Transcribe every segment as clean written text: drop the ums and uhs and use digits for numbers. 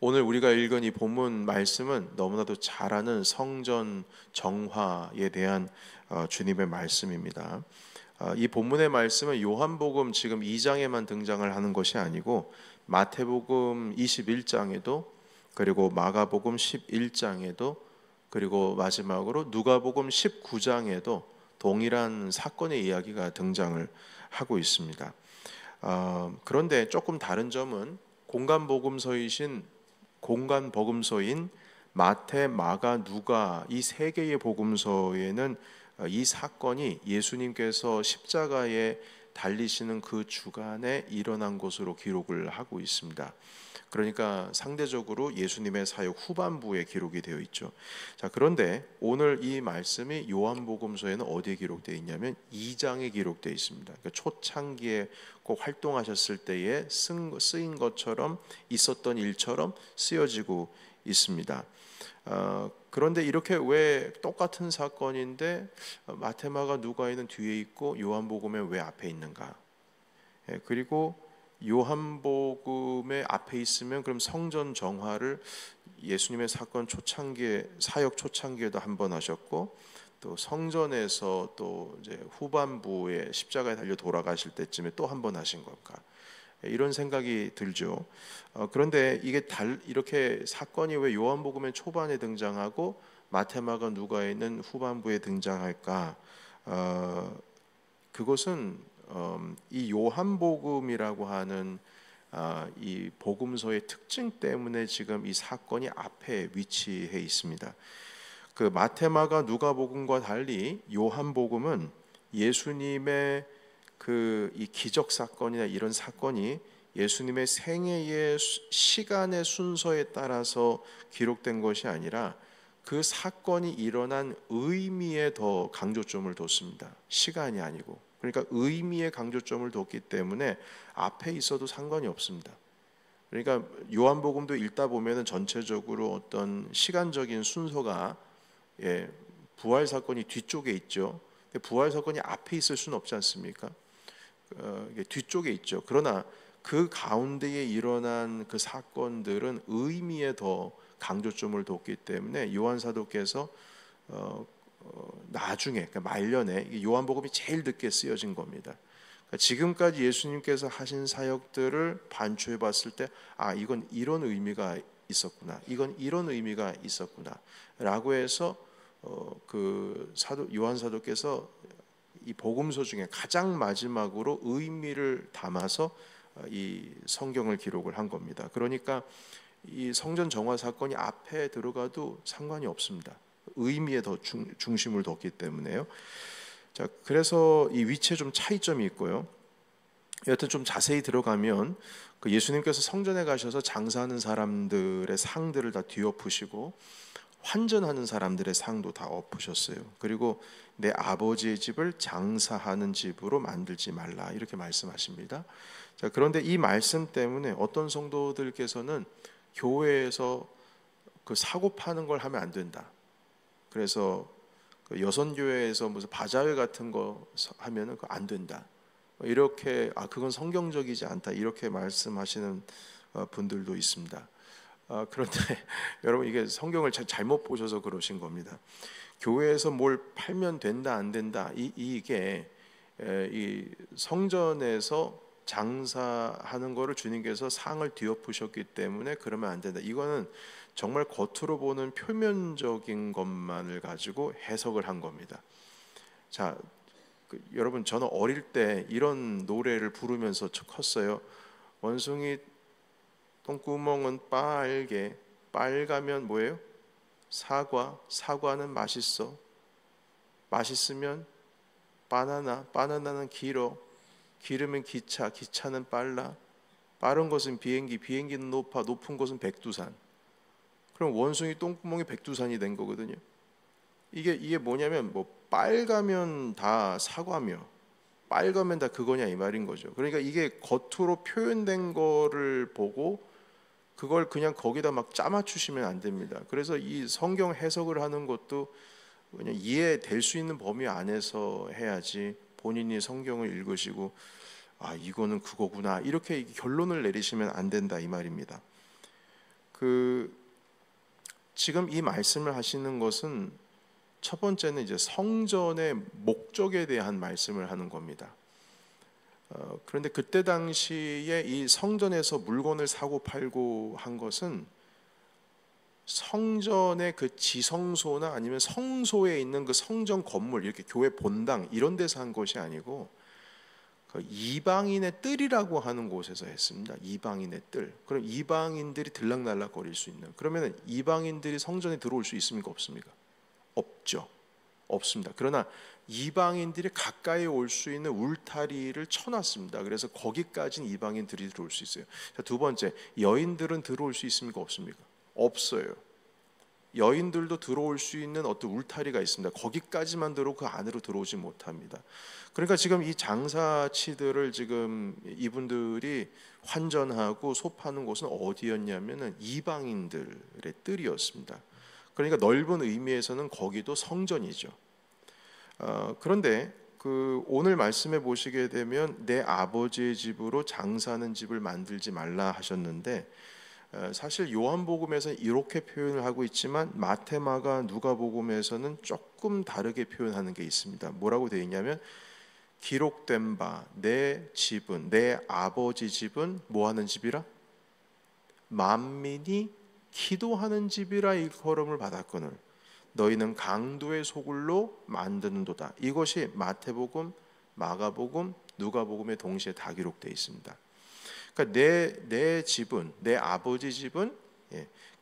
오늘 우리가 읽은 이 본문 말씀은 너무나도 잘 아는 성전 정화에 대한 주님의 말씀입니다. 이 본문의 말씀은 요한복음 지금 2장에만 등장을 하는 것이 아니고 마태복음 21장에도, 그리고 마가복음 11장에도, 그리고 마지막으로 누가복음 19장에도 동일한 사건의 이야기가 등장을 하고 있습니다. 그런데 조금 다른 점은 공간 복음서인 마태, 마가, 누가 이 세 개의 복음서에는 이 사건이 예수님께서 십자가에 달리시는 그 주간에 일어난 것으로 기록을 하고 있습니다. 그러니까 상대적으로 예수님의 사역 후반부에 기록이 되어 있죠. 자, 그런데 오늘 이 말씀이 요한복음서에는 어디에 기록되어 있냐면 2장에 기록되어 있습니다. 그러니까 초창기에 꼭 활동하셨을 때에 쓰인 것처럼, 있었던 일처럼 쓰여지고 있습니다. 그런데 이렇게 왜 똑같은 사건인데 마테마가 누가에는 뒤에 있고 요한복음에 왜 앞에 있는가? 그리고 요한복음의 앞에 있으면 그럼 성전 정화를 예수님의 사건 초창기에, 사역 초창기에도 한 번 하셨고, 또 성전에서 또 이제 후반부에 십자가에 달려 돌아가실 때쯤에 또 한 번 하신 걸까? 이런 생각이 들죠. 그런데 이렇게 사건이 왜 요한복음의 초반에 등장하고 마테마가 누가에는 후반부에 등장할까? 그것은 이 요한복음이라고 하는 이 복음서의 특징 때문에 지금 이 사건이 앞에 위치해 있습니다. 그 마테마가 누가복음과 달리 요한복음은 예수님의 그 이 기적 사건이나 이런 사건이 예수님의 생애의 시간의 순서에 따라서 기록된 것이 아니라 그 사건이 일어난 의미에 더 강조점을 뒀습니다. 시간이 아니고. 그러니까 의미에 강조점을 뒀기 때문에 앞에 있어도 상관이 없습니다. 그러니까 요한복음도 읽다 보면은 전체적으로 어떤 시간적인 순서가, 부활 사건이 뒤쪽에 있죠. 근데 부활 사건이 앞에 있을 수는 없지 않습니까? 이게 뒤쪽에 있죠. 그러나 그 가운데에 일어난 그 사건들은 의미에 더 강조점을 뒀기 때문에 요한 사도께서 나중에, 그러니까 말년에 요한복음이 제일 늦게 쓰여진 겁니다. 그러니까 지금까지 예수님께서 하신 사역들을 반추해 봤을 때, 이건 이런 의미가 있었구나, 이건 이런 의미가 있었구나라고 해서 그 요한 사도께서 이 복음서 중에 가장 마지막으로 의미를 담아서 이 성경을 기록을 한 겁니다. 그러니까 이 성전 정화 사건이 앞에 들어가도 상관이 없습니다. 의미에 더 중심을 뒀기 때문에요. 자, 그래서 이 위치에 좀 차이점이 있고요. 여튼 좀 자세히 들어가면 그 예수님께서 성전에 가셔서 장사하는 사람들의 상들을 다 뒤엎으시고 환전하는 사람들의 상도 다 엎으셨어요. 그리고 내 아버지의 집을 장사하는 집으로 만들지 말라, 이렇게 말씀하십니다. 자, 그런데 이 말씀 때문에 어떤 성도들께서는 교회에서 그 사고 파는 걸 하면 안 된다. 그래서 그 여선교회에서 무슨 바자회 같은 거 하면은 그거 안 된다. 이렇게 그건 성경적이지 않다, 이렇게 말씀하시는 분들도 있습니다. 그런데 여러분, 이게 성경을 잘못 보셔서 그러신 겁니다. 교회에서 뭘 팔면 된다 안 된다, 이게 이 성전에서 장사하는 거를 주님께서 상을 뒤엎으셨기 때문에 그러면 안 된다. 이거는 정말 겉으로 보는 표면적인 것만을 가지고 해석을 한 겁니다. 자, 여러분, 저는 어릴 때 이런 노래를 부르면서 컸어요. 원숭이 똥구멍은 빨개, 빨가면 뭐예요? 사과는 맛있어, 맛있으면 바나나는 길어, 길으면 기차는 빨라, 빠른 것은 비행기, 비행기는 높은 것은 백두산. 그럼 원숭이 똥구멍이 백두산이 된 거거든요. 이게 뭐냐면, 뭐 빨가면 다 사과며 빨가면 다 그거냐, 이 말인 거죠. 그러니까 이게 겉으로 표현된 거를 보고 그걸 그냥 거기다 막 짜맞추시면 안 됩니다. 그래서 이 성경 해석을 하는 것도 그냥 이해될 수 있는 범위 안에서 해야지, 본인이 성경을 읽으시고 이거는 그거구나, 이렇게 결론을 내리시면 안 된다, 이 말입니다. 지금 이 말씀을 하시는 것은 첫 번째는 이제 성전의 목적에 대한 말씀을 하는 겁니다. 그런데 그때 당시에 이 성전에서 물건을 사고 팔고 한 것은 성전의 그 지성소나 아니면 성소에 있는 그 성전 건물, 이렇게 교회 본당 이런 데서 한 것이 아니고 그 이방인의 뜰이라고 하는 곳에서 했습니다. 이방인의 뜰. 그럼 이방인들이 들락날락 거릴 수 있는, 그러면 이방인들이 성전에 들어올 수 있습니까? 없습니까? 없죠. 없습니다. 그러나 이방인들이 가까이 올 수 있는 울타리를 쳐놨습니다. 그래서 거기까지는 이방인들이 들어올 수 있어요. 자, 두 번째, 여인들은 들어올 수 있습니까? 없습니까? 없어요. 여인들도 들어올 수 있는 어떤 울타리가 있습니다. 거기까지만 들어오고 그 안으로 들어오지 못합니다. 그러니까 지금 이 장사치들을 지금 이분들이 환전하고 소파는 곳은 어디였냐면은 이방인들의 뜰이었습니다. 그러니까 넓은 의미에서는 거기도 성전이죠. 그런데 오늘 말씀해 보시게 되면 내 아버지의 집으로 장사하는 집을 만들지 말라 하셨는데, 사실 요한복음에서는 이렇게 표현을 하고 있지만 마태, 마가, 누가복음에서는 조금 다르게 표현하는 게 있습니다. 뭐라고 되어 있냐면 기록된 바 내 집은, 내 아버지 집은 뭐 하는 집이라? 만민이 기도하는 집이라 일컬음을 받았거늘 너희는 강도의 소굴로 만드는도다. 이것이 마태복음, 마가복음, 누가복음에 동시에 다 기록되어 있습니다. 그러니까 내 집은, 내 아버지 집은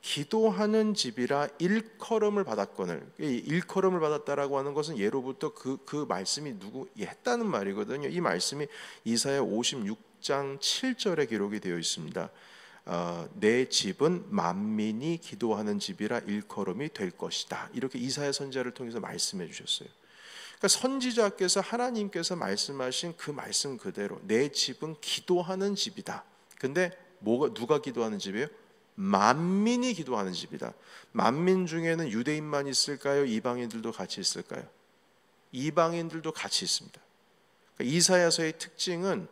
기도하는 집이라 일컬음을 받았거늘. 일컬음을 받았다라고 하는 것은 예로부터 그 말씀이 누구 했다는 말이거든요. 이 말씀이 이사야 56장 7절에 기록이 되어 있습니다. 내 집은 만민이 기도하는 집이라 일컬음이 될 것이다. 이렇게 이사야 선지자를 통해서 말씀해 주셨어요. 그러니까 선지자께서 하나님께서 말씀하신 그 말씀 그대로 내 집은 기도하는 집이다. 근데 누가 기도하는 집이에요? 만민이 기도하는 집이다. 만민 중에는 유대인만 있을까요? 이방인들도 같이 있을까요? 이방인들도 같이 있습니다. 그러니까 이사야서의 특징은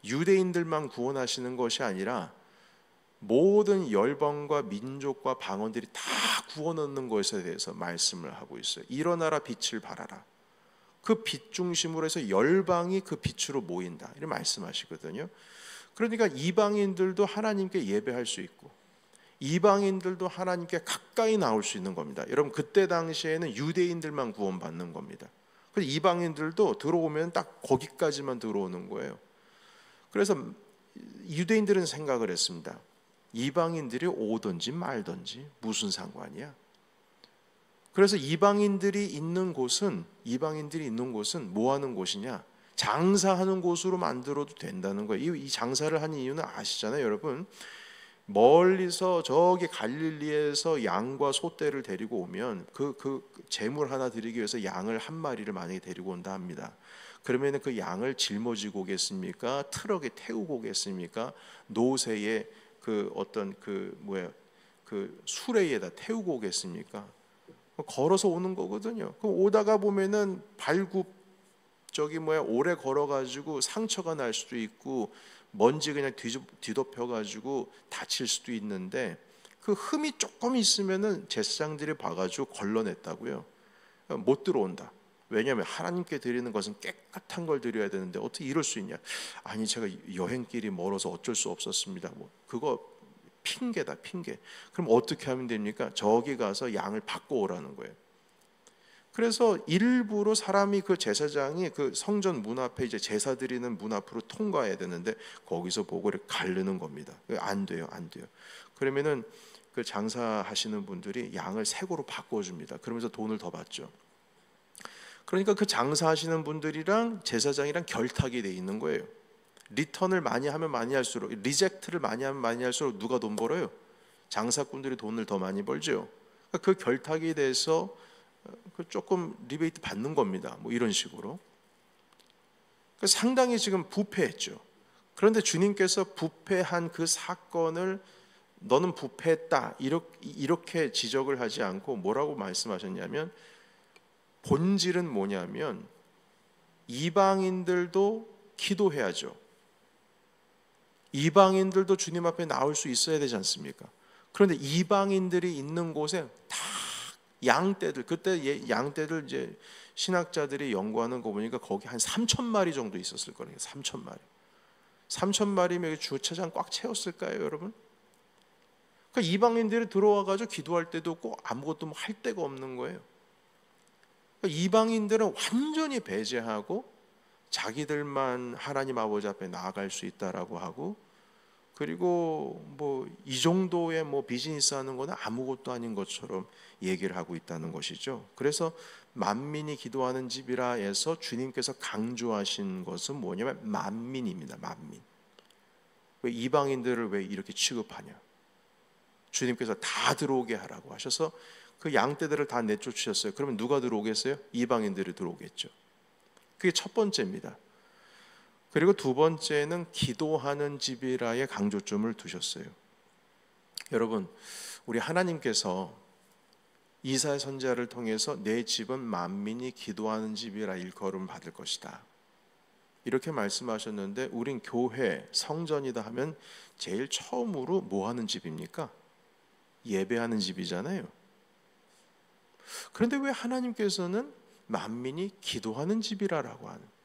유대인들만 구원하시는 것이 아니라 모든 열방과 민족과 방언들이 다 구원 얻는 것에 대해서 말씀을 하고 있어요. 일어나라 빛을 발하라. 그 빛 중심으로 해서 열방이 그 빛으로 모인다. 이렇게 말씀하시거든요. 그러니까 이방인들도 하나님께 예배할 수 있고 이방인들도 하나님께 가까이 나올 수 있는 겁니다. 여러분, 그때 당시에는 유대인들만 구원받는 겁니다. 그래서 이방인들도 들어오면 딱 거기까지만 들어오는 거예요. 그래서 유대인들은 생각을 했습니다. 이방인들이 오든지 말든지 무슨 상관이야? 그래서 이방인들이 있는 곳은 뭐 하는 곳이냐? 장사하는 곳으로 만들어도 된다는 거예요. 이 장사를 하는 이유는 아시잖아요, 여러분. 멀리서 저기 갈릴리에서 양과 소떼를 데리고 오면 그 제물 하나 드리기 위해서 양을 한 마리를 만약에 데리고 온다 합니다. 그러면 그 양을 짊어지고 오겠습니까? 트럭에 태우고 오겠습니까? 노새에 그 어떤 그 수레에다 태우고 오겠습니까? 걸어서 오는 거거든요. 그 오다가 보면은 오래 걸어가지고 상처가 날 수도 있고 먼지 그냥 뒤덮여가지고 다칠 수도 있는데 그 흠이 조금 있으면은 제사장들이 봐가지고 걸러냈다고요. 못 들어온다. 왜냐하면 하나님께 드리는 것은 깨끗한 걸 드려야 되는데 어떻게 이럴 수 있냐? 아니 제가 여행길이 멀어서 어쩔 수 없었습니다. 그거 핑계다, 핑계. 그럼 어떻게 하면 됩니까? 저기 가서 양을 받고 오라는 거예요. 그래서 일부러 사람이 그 제사장이 그 성전 문 앞에 이제 제사 드리는 문 앞으로 통과해야 되는데 거기서 보고 이렇게 가르는 겁니다. 안 돼요, 안 돼요. 그러면은 그 장사하시는 분들이 양을 새고로 바꿔줍니다. 그러면서 돈을 더 받죠. 그러니까 그 장사하시는 분들이랑 제사장이랑 결탁이 돼 있는 거예요. 리턴을 많이 하면 많이 할수록, 리젝트를 많이 하면 많이 할수록 누가 돈 벌어요? 장사꾼들이 돈을 더 많이 벌죠. 그러니까 그 결탁이 돼서 조금 리베이트 받는 겁니다. 이런 식으로. 그러니까 상당히 지금 부패했죠. 그런데 주님께서 부패한 그 사건을 너는 부패했다 이렇게 지적을 하지 않고 뭐라고 말씀하셨냐면, 본질은 뭐냐면 이방인들도 기도해야죠. 이방인들도 주님 앞에 나올 수 있어야 되지 않습니까? 그런데 이방인들이 있는 곳에 다 양떼들, 그때 양떼들 이제 신학자들이 연구하는 거 보니까 거기 한 3천 마리 정도 있었을 거예요. 3천 마리. 3천 마리면 주차장 꽉 채웠을까요, 여러분? 그러니까 이방인들이 들어와 가지고 기도할 때도 없고 아무것도 할 데가 없는 거예요. 그러니까 이방인들은 완전히 배제하고 자기들만 하나님 아버지 앞에 나아갈 수 있다라고 하고, 그리고 뭐 이 정도의 뭐 비즈니스 하는 거는 아무것도 아닌 것처럼 얘기를 하고 있다는 것이죠. 그래서 만민이 기도하는 집이라 해서 주님께서 강조하신 것은 뭐냐면 만민입니다. 만민. 왜 이방인들을 왜 이렇게 취급하냐? 주님께서 다 들어오게 하라고 하셔서 그 양떼들을 다 내쫓으셨어요. 그러면 누가 들어오겠어요? 이방인들이 들어오겠죠. 그게 첫 번째입니다. 그리고 두 번째는 기도하는 집이라의 강조점을 두셨어요. 여러분, 우리 하나님께서 이사야 선지자를 통해서 내 집은 만민이 기도하는 집이라 일컬음 받을 것이다, 이렇게 말씀하셨는데, 우린 교회, 성전이다 하면 제일 처음으로 뭐 하는 집입니까? 예배하는 집이잖아요. 그런데 왜 하나님께서는 만민이 기도하는 집이라고 하는,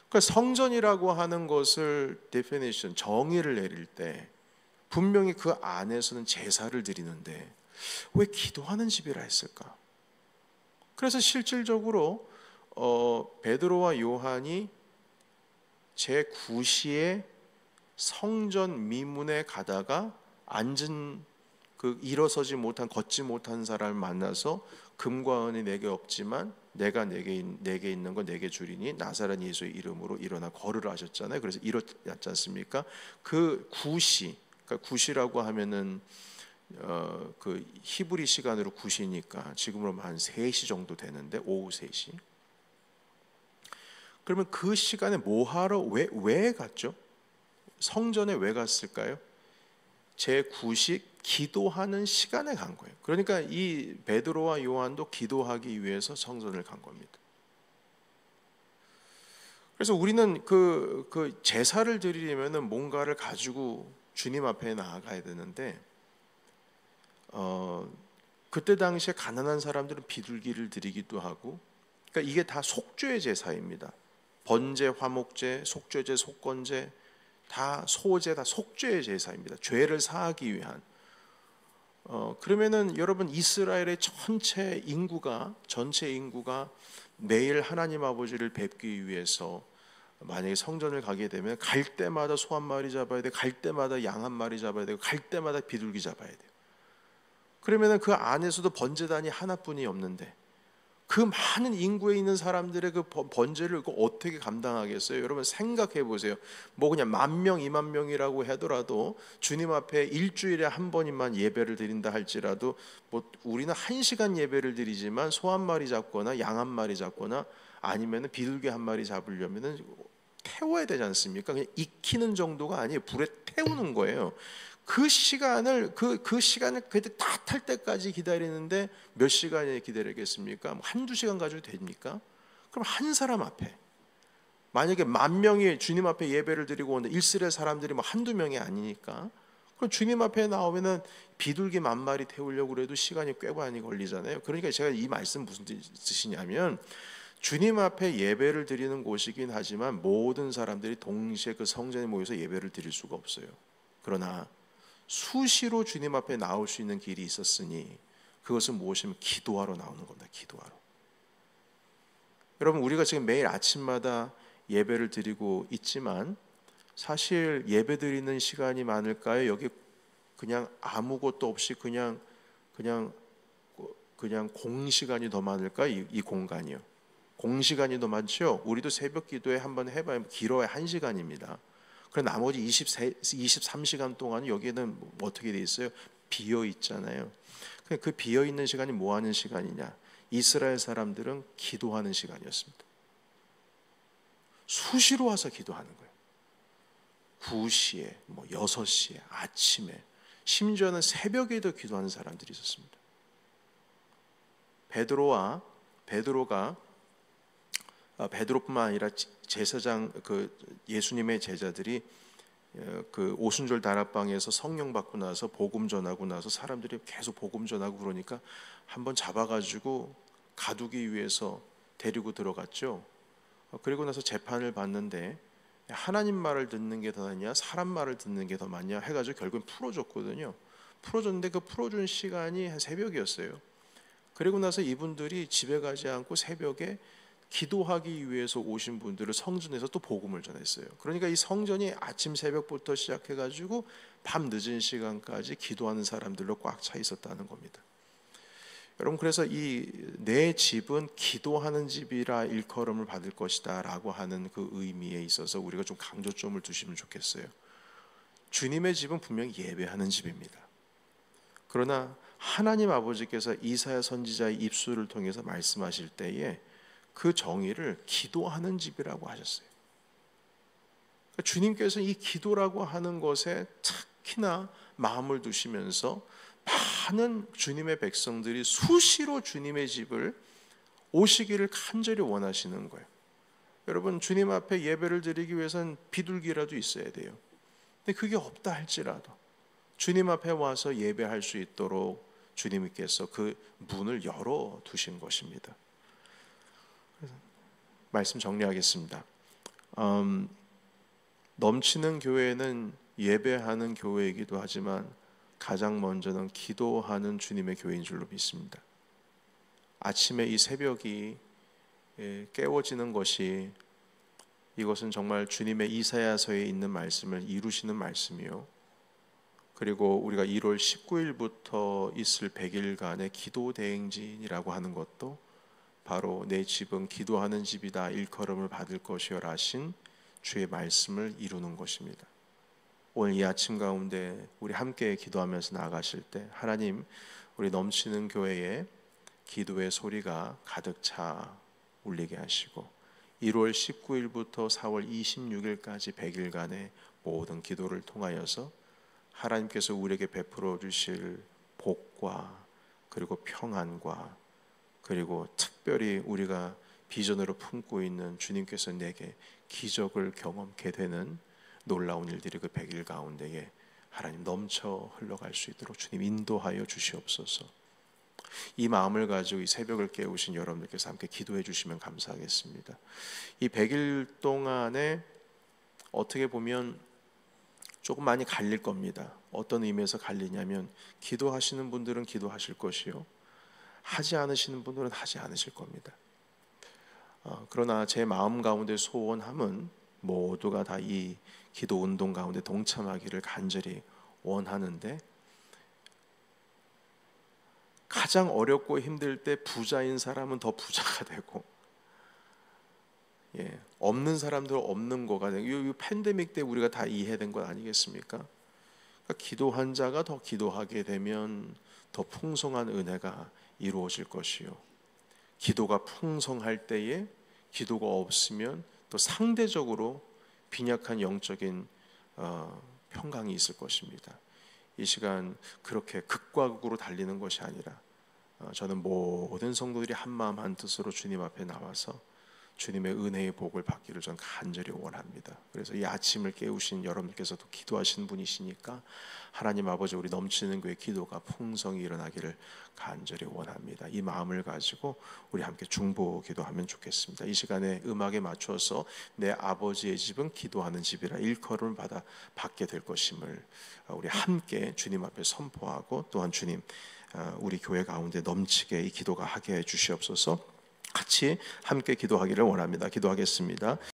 그러니까 성전이라고 하는 것을 definition, 정의를 내릴 때 분명히 그 안에서는 제사를 드리는데 왜 기도하는 집이라 했을까? 그래서 실질적으로 베드로와 요한이 제9시에 성전 미문에 가다가 앉은 그 일어서지 못한, 걷지 못한 사람을 만나서 금과 은이 내게 없지만 내가 내게 있는 건 내게 주리니 나사렛 예수의 이름으로 일어나 걸으라 하셨잖아요. 그래서 일어났지 않습니까? 그 9시, 그러니까 9시라고 하면은 그 히브리 시간으로 9시니까 지금으로 한 3시 정도 되는데, 오후 3시. 그러면 그 시간에 뭐 하러 왜 갔죠? 성전에 왜 갔을까요? 제9시 기도하는 시간에 간 거예요. 그러니까 이 베드로와 요한도 기도하기 위해서 성전을 간 겁니다. 그래서 우리는 그 제사를 드리려면은 뭔가를 가지고 주님 앞에 나아가야 되는데, 그때 당시에 가난한 사람들은 비둘기를 드리기도 하고, 그러니까 이게 다 속죄의 제사입니다. 번제, 화목제, 속죄제, 속건제, 다 소제, 다 속죄의 제사입니다. 죄를 사하기 위한. 그러면은 여러분, 이스라엘의 전체 인구가 매일 하나님 아버지를 뵙기 위해서 만약에 성전을 가게 되면 갈 때마다 소 한 마리 잡아야 돼, 갈 때마다 양 한 마리 잡아야 되고, 갈 때마다 비둘기 잡아야 돼요. 그러면은 그 안에서도 번제단이 하나뿐이 없는데 그 많은 인구에 있는 사람들의 그 번제를 어떻게 감당하겠어요? 여러분 생각해 보세요. 뭐 그냥 10,000명, 20,000명이라고 하더라도 주님 앞에 일주일에 한 번만 예배를 드린다 할지라도, 뭐 우리는 1시간 예배를 드리지만 소 한 마리 잡거나 양 한 마리 잡거나 아니면은 비둘기 한 마리 잡으려면은 태워야 되지 않습니까? 그냥 익히는 정도가 아니에요. 불에 태우는 거예요. 그 시간을 그때 다 탈 때까지 기다리는데 몇 시간을 기다리겠습니까? 뭐 한두 시간 가지고 됩니까? 그럼 한 사람 앞에 만약에 10,000명이 주님 앞에 예배를 드리고 오는데 이스라엘 사람들이 뭐 한두 명이 아니니까, 그럼 주님 앞에 나오면은 비둘기 10,000마리 태우려고 그래도 시간이 꽤 많이 걸리잖아요. 그러니까 제가 이 말씀 무슨 뜻이냐면, 주님 앞에 예배를 드리는 곳이긴 하지만 모든 사람들이 동시에 그 성전에 모여서 예배를 드릴 수가 없어요. 그러나 수시로 주님 앞에 나올 수 있는 길이 있었으니 그것은 무엇이면 기도하러 나오는 겁니다. 기도하러. 여러분, 우리가 지금 매일 아침마다 예배를 드리고 있지만 사실 예배 드리는 시간이 많을까요? 여기 그냥 아무것도 없이 그냥 공시간이 더 많을까? 이 공간이요. 공시간이 더 많죠. 우리도 새벽 기도에 한번 해봐야 길어야 1시간입니다. 그럼 나머지 23시간 동안 여기는 어떻게 돼 있어요? 비어 있잖아요. 그 비어 있는 시간이 뭐 하는 시간이냐? 이스라엘 사람들은 기도하는 시간이었습니다. 수시로 와서 기도하는 거예요. 9시에, 뭐 6시에, 아침에, 심지어는 새벽에도 기도하는 사람들이 있었습니다. 베드로뿐만 아니라 제사장, 그 예수님의 제자들이 그 오순절 다락방에서 성령 받고 나서 복음 전하고 나서 사람들이 계속 복음 전하고 그러니까 한번 잡아가지고 가두기 위해서 데리고 들어갔죠. 그리고 나서 재판을 받는데 하나님 말을 듣는 게 더 낫냐 사람 말을 듣는 게 더 맞냐 해가지고 결국엔 풀어줬거든요. 풀어줬는데 그 풀어준 시간이 한 새벽이었어요. 그리고 나서 이분들이 집에 가지 않고 새벽에 기도하기 위해서 오신 분들을 성전에서 또 복음을 전했어요. 그러니까 이 성전이 아침 새벽부터 시작해가지고 밤 늦은 시간까지 기도하는 사람들로 꽉 차 있었다는 겁니다. 여러분, 그래서 이 내 집은 기도하는 집이라 일컬음을 받을 것이다 라고 하는 그 의미에 있어서 우리가 좀 강조점을 두시면 좋겠어요. 주님의 집은 분명히 예배하는 집입니다. 그러나 하나님 아버지께서 이사야 선지자의 입술을 통해서 말씀하실 때에 그 정의를 기도하는 집이라고 하셨어요. 그러니까 주님께서 이 기도라고 하는 것에 특히나 마음을 두시면서 많은 주님의 백성들이 수시로 주님의 집을 오시기를 간절히 원하시는 거예요. 여러분, 주님 앞에 예배를 드리기 위해서는 비둘기라도 있어야 돼요. 근데 그게 없다 할지라도 주님 앞에 와서 예배할 수 있도록 주님께서 그 문을 열어 두신 것입니다. 말씀 정리하겠습니다. 넘치는 교회는 예배하는 교회이기도 하지만 가장 먼저는 기도하는 주님의 교회인 줄로 믿습니다. 아침에 이 새벽이 깨워지는 것이 이것은 정말 주님의 이사야서에 있는 말씀을 이루시는 말씀이요. 그리고 우리가 1월 19일부터 있을 100일간의 기도 대행진이라고 하는 것도 바로 내 집은 기도하는 집이다 일컬음을 받을 것이여라 하신 주의 말씀을 이루는 것입니다. 오늘 이 아침 가운데 우리 함께 기도하면서 나아가실 때 하나님, 우리 넘치는 교회에 기도의 소리가 가득 차 울리게 하시고 1월 19일부터 4월 26일까지 100일간의 모든 기도를 통하여서 하나님께서 우리에게 베풀어 주실 복과 그리고 평안과 그리고 특별히 우리가 비전으로 품고 있는 주님께서 내게 기적을 경험케 되는 놀라운 일들이 그 100일 가운데에 하나님 넘쳐 흘러갈 수 있도록 주님 인도하여 주시옵소서. 이 마음을 가지고 이 새벽을 깨우신 여러분들께서 함께 기도해 주시면 감사하겠습니다. 이 100일 동안에 어떻게 보면 조금 많이 갈릴 겁니다. 어떤 의미에서 갈리냐면 기도하시는 분들은 기도하실 것이요, 하지 않으시는 분들은 하지 않으실 겁니다. 그러나 제 마음 가운데 소원함은 모두가 다 이 기도 운동 가운데 동참하기를 간절히 원하는데, 가장 어렵고 힘들 때 부자인 사람은 더 부자가 되고, 없는 사람들은 없는 거가 되고, 이 팬데믹 때 우리가 다 이해된 것 아니겠습니까? 그러니까 기도한 자가 더 기도하게 되면 더 풍성한 은혜가 이루어질 것이요, 기도가 풍성할 때에 기도가 없으면 또 상대적으로 빈약한 영적인 평강이 있을 것입니다. 이 시간 그렇게 극과 극으로 달리는 것이 아니라 저는 모든 성도들이 한마음 한뜻으로 주님 앞에 나와서 주님의 은혜의 복을 받기를 전 간절히 원합니다. 그래서 이 아침을 깨우신 여러분께서도 기도하시는 분이시니까 하나님 아버지, 우리 넘치는 교회 기도가 풍성히 일어나기를 간절히 원합니다. 이 마음을 가지고 우리 함께 중보 기도하면 좋겠습니다. 이 시간에 음악에 맞춰서 내 아버지의 집은 기도하는 집이라 일컬음을 받게 될 것임을 우리 함께 주님 앞에 선포하고, 또한 주님 우리 교회 가운데 넘치게 이 기도가 하게 해 주시옵소서. 같이 함께 기도하기를 원합니다. 기도하겠습니다.